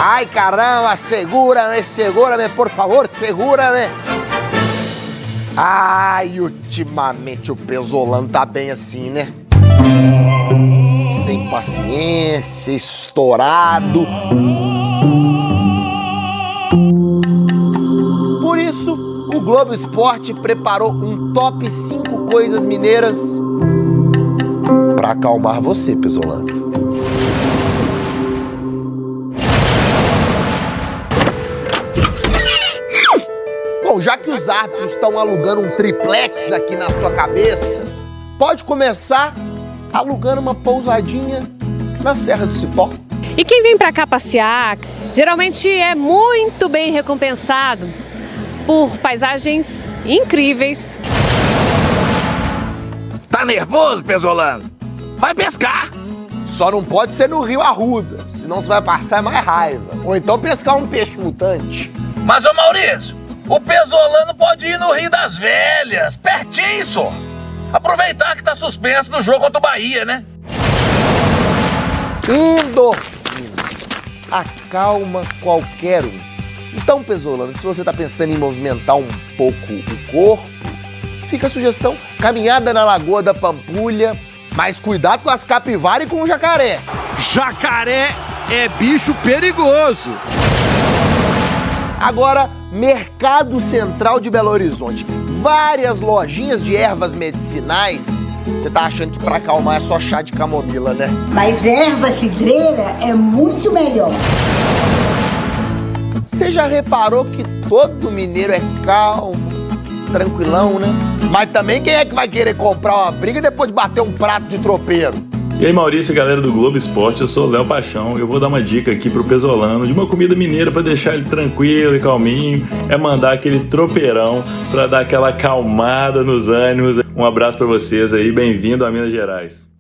Ai, caramba, segura-me, por favor, segura-me. Ai, ultimamente o Pesolano tá bem assim, né? Sem paciência, estourado. Por isso, o Globo Esporte preparou um top 5 coisas mineiras pra acalmar você, Pesolano. Bom, já que os árbitros estão alugando um triplex aqui na sua cabeça, pode começar alugando uma pousadinha na Serra do Cipó. E quem vem pra cá passear, geralmente é muito bem recompensado por paisagens incríveis. Tá nervoso, Pesolano? Vai pescar! Só não pode ser no Rio Arruda, senão você vai passar mais raiva. Ou então pescar um peixe mutante. Mas, ô Maurício, o Pesolano pode ir no Rio das Velhas, pertinho, só. Aproveitar que tá suspenso no jogo contra o Bahia, né? Endorfina. Acalma qualquer um. Então, Pesolano, se você tá pensando em movimentar um pouco o corpo, fica a sugestão, caminhada na Lagoa da Pampulha, mas cuidado com as capivaras e com o jacaré. Jacaré é bicho perigoso. Agora, Mercado Central de Belo Horizonte. Várias lojinhas de ervas medicinais. Você tá achando que pra acalmar é só chá de camomila, né? Mas erva cidreira é muito melhor. Você já reparou que todo mineiro é calmo, tranquilão, né? Mas também quem é que vai querer comprar uma briga depois de bater um prato de tropeiro? E aí, Maurício e galera do Globo Esporte, eu sou o Léo Paixão. Eu vou dar uma dica aqui pro Pesolano de uma comida mineira para deixar ele tranquilo e calminho. É mandar aquele tropeirão para dar aquela acalmada nos ânimos. Um abraço para vocês aí, bem-vindo a Minas Gerais.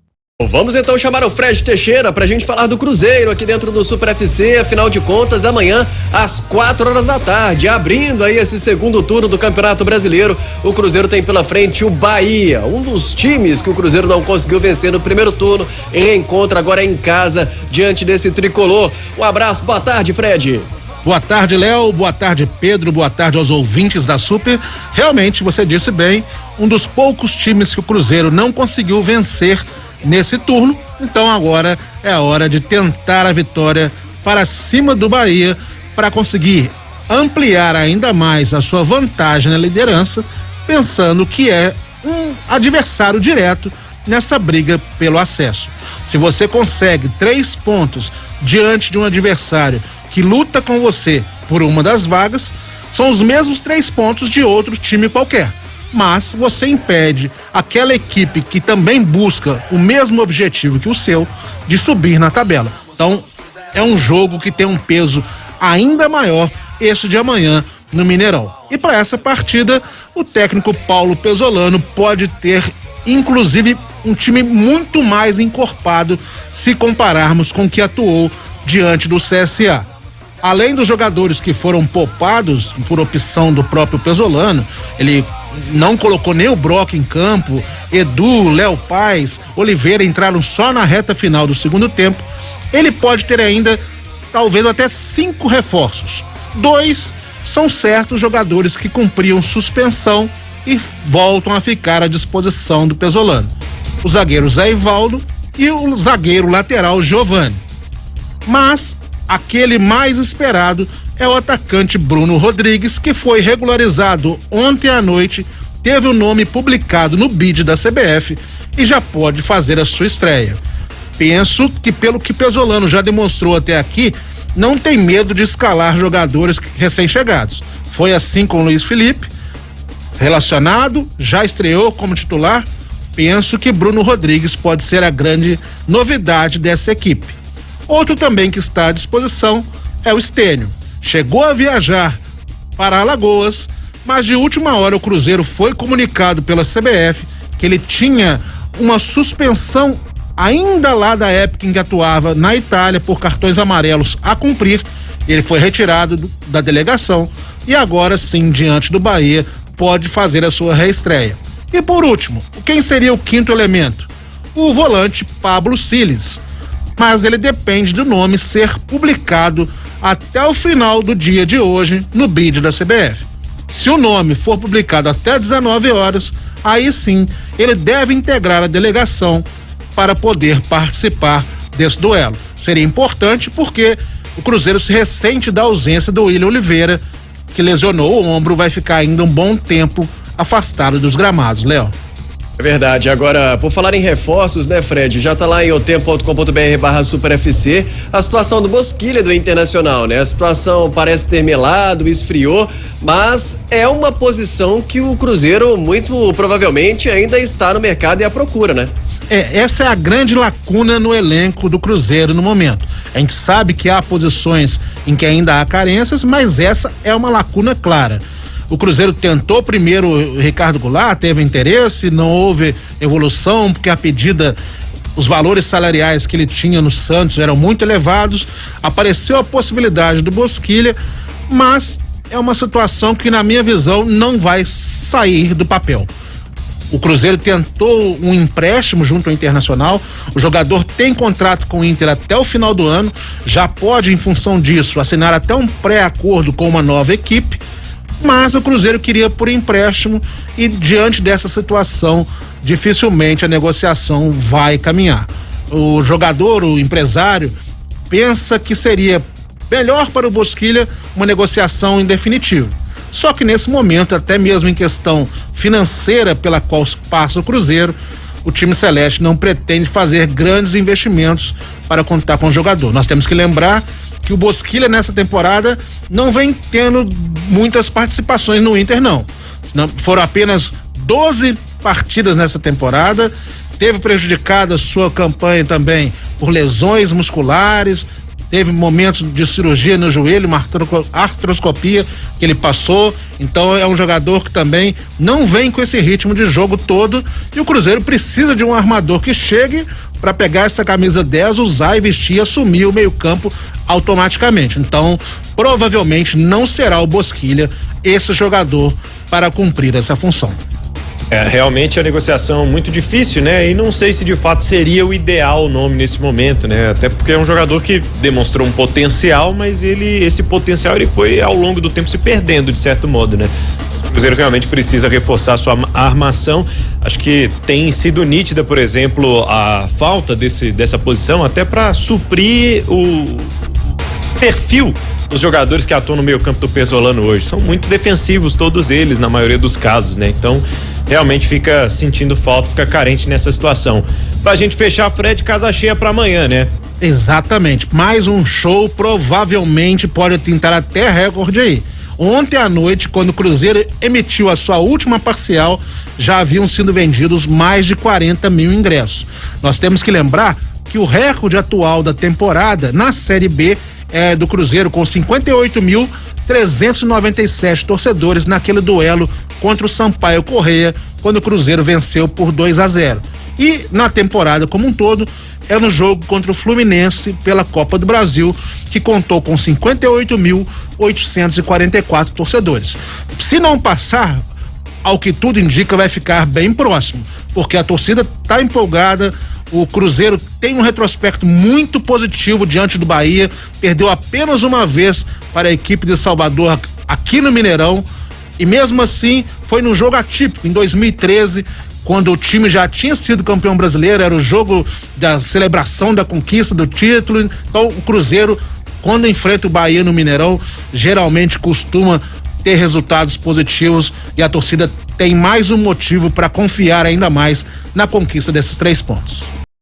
Vamos então chamar o Fred Teixeira pra gente falar do Cruzeiro aqui dentro do Super FC, afinal de contas, amanhã às 4 da tarde, abrindo aí esse segundo turno do Campeonato Brasileiro, o Cruzeiro tem pela frente o Bahia, um dos times que o Cruzeiro não conseguiu vencer no primeiro turno, e reencontra agora em casa diante desse tricolor. Um abraço, boa tarde, Fred. Boa tarde, Léo, boa tarde, Pedro, boa tarde aos ouvintes da Super. Realmente, você disse bem, um dos poucos times que o Cruzeiro não conseguiu vencer nesse turno, então agora é a hora de tentar a vitória para cima do Bahia para conseguir ampliar ainda mais a sua vantagem na liderança, pensando que é um adversário direto nessa briga pelo acesso. Se você consegue 3 pontos diante de um adversário que luta com você por uma das vagas, são os mesmos 3 pontos de outro time qualquer. Mas você impede aquela equipe que também busca o mesmo objetivo que o seu de subir na tabela. Então, é um jogo que tem um peso ainda maior este de amanhã no Mineirão. E para essa partida, o técnico Paulo Pesolano pode ter, inclusive, um time muito mais encorpado se compararmos com o que atuou diante do CSA. Além dos jogadores que foram poupados por opção do próprio Pesolano, ele não colocou nem o Brock em campo, Edu, Léo Paz, Oliveira entraram só na reta final do segundo tempo. Ele pode ter ainda, talvez até 5 reforços. 2 são certos jogadores que cumpriam suspensão e voltam a ficar à disposição do Pesolano. O zagueiro Zé Ivaldo e o zagueiro lateral Giovani. Mas aquele mais esperado é o atacante Bruno Rodrigues, que foi regularizado ontem à noite, teve o nome publicado no BID da CBF e já pode fazer a sua estreia. Penso que, pelo que Pesolano já demonstrou até aqui, não tem medo de escalar jogadores recém-chegados. Foi assim com o Luiz Felipe, relacionado, já estreou como titular. Penso que Bruno Rodrigues pode ser a grande novidade dessa equipe. Outro também que está à disposição é o Stênio. Chegou a viajar para Alagoas, mas de última hora o Cruzeiro foi comunicado pela CBF que ele tinha uma suspensão ainda lá da época em que atuava na Itália por cartões amarelos a cumprir. Ele foi retirado da delegação e agora sim, diante do Bahia, pode fazer a sua reestreia. E por último, quem seria o quinto elemento? O volante Pablo Siles. mas ele depende do nome ser publicado até o final do dia de hoje no BID da CBF. Se o nome for publicado até 19 horas, aí sim ele deve integrar a delegação para poder participar desse duelo. Seria importante porque o Cruzeiro se ressente da ausência do William Oliveira, que lesionou o ombro, vai ficar ainda um bom tempo afastado dos gramados, Léo. É verdade. Agora, por falar em reforços, né, Fred? Já tá lá em otempo.com.br/superfc a situação do Bosquilha do Internacional, né? A situação parece ter melado, esfriou, mas é uma posição que o Cruzeiro muito provavelmente ainda está no mercado e à procura, né? Essa é a grande lacuna no elenco do Cruzeiro no momento. A gente sabe que há posições em que ainda há carências, mas essa é uma lacuna clara. O Cruzeiro tentou primeiro o Ricardo Goulart, teve interesse, não houve evolução, porque os valores salariais que ele tinha no Santos eram muito elevados. Apareceu a possibilidade do Bosquilha, mas é uma situação que, na minha visão, não vai sair do papel. O Cruzeiro tentou um empréstimo junto ao Internacional, o jogador tem contrato com o Inter até o final do ano, já pode, em função disso, assinar até um pré-acordo com uma nova equipe, mas o Cruzeiro queria por empréstimo e, diante dessa situação, dificilmente a negociação vai caminhar. O jogador, o empresário, pensa que seria melhor para o Bosquilha uma negociação em definitivo. Só que nesse momento, até mesmo em questão financeira pela qual passa o Cruzeiro, o time celeste não pretende fazer grandes investimentos para contar com o jogador. Nós temos que lembrar que o Bosquilha nessa temporada não vem tendo muitas participações no Inter, não. Foram apenas 12 partidas nessa temporada, teve prejudicada a sua campanha também por lesões musculares, teve momentos de cirurgia no joelho, uma artroscopia que ele passou, então é um jogador que também não vem com esse ritmo de jogo todo, e o Cruzeiro precisa de um armador que chegue para pegar essa camisa 10, usar e vestir e assumir o meio-campo automaticamente. Então, provavelmente não será o Bosquilha esse jogador para cumprir essa função. Realmente a negociação muito difícil, né? E não sei se de fato seria o ideal o nome nesse momento, né? Até porque é um jogador que demonstrou um potencial, mas esse potencial ele foi ao longo do tempo se perdendo de certo modo, né? O Cruzeiro realmente precisa reforçar sua armação. Acho que tem sido nítida, por exemplo, a falta dessa posição até para suprir o perfil dos jogadores que atuam no meio-campo do Pesolano hoje. São muito defensivos todos eles, na maioria dos casos, né? Então, realmente fica sentindo falta, fica carente nessa situação. Pra gente fechar, Fred, casa cheia pra amanhã, né? Exatamente. Mais um show, provavelmente pode tentar até recorde aí. Ontem à noite, quando o Cruzeiro emitiu a sua última parcial, já haviam sido vendidos mais de 40 mil ingressos. Nós temos que lembrar que o recorde atual da temporada na Série B é do Cruzeiro, com 58.397 torcedores naquele duelo contra o Sampaio Corrêa, quando o Cruzeiro venceu por 2-0. E na temporada como um todo, é no jogo contra o Fluminense pela Copa do Brasil, que contou com 58.844 torcedores. Se não passar, ao que tudo indica, vai ficar bem próximo, porque a torcida está empolgada. O Cruzeiro tem um retrospecto muito positivo diante do Bahia, perdeu apenas uma vez para a equipe de Salvador aqui no Mineirão, e mesmo assim foi num jogo atípico, em 2013, quando o time já tinha sido campeão brasileiro, era o jogo da celebração da conquista do título. Então o Cruzeiro, quando enfrenta o Bahia no Mineirão, geralmente costuma ter resultados positivos, e a torcida tem mais um motivo para confiar ainda mais na conquista desses 3 pontos.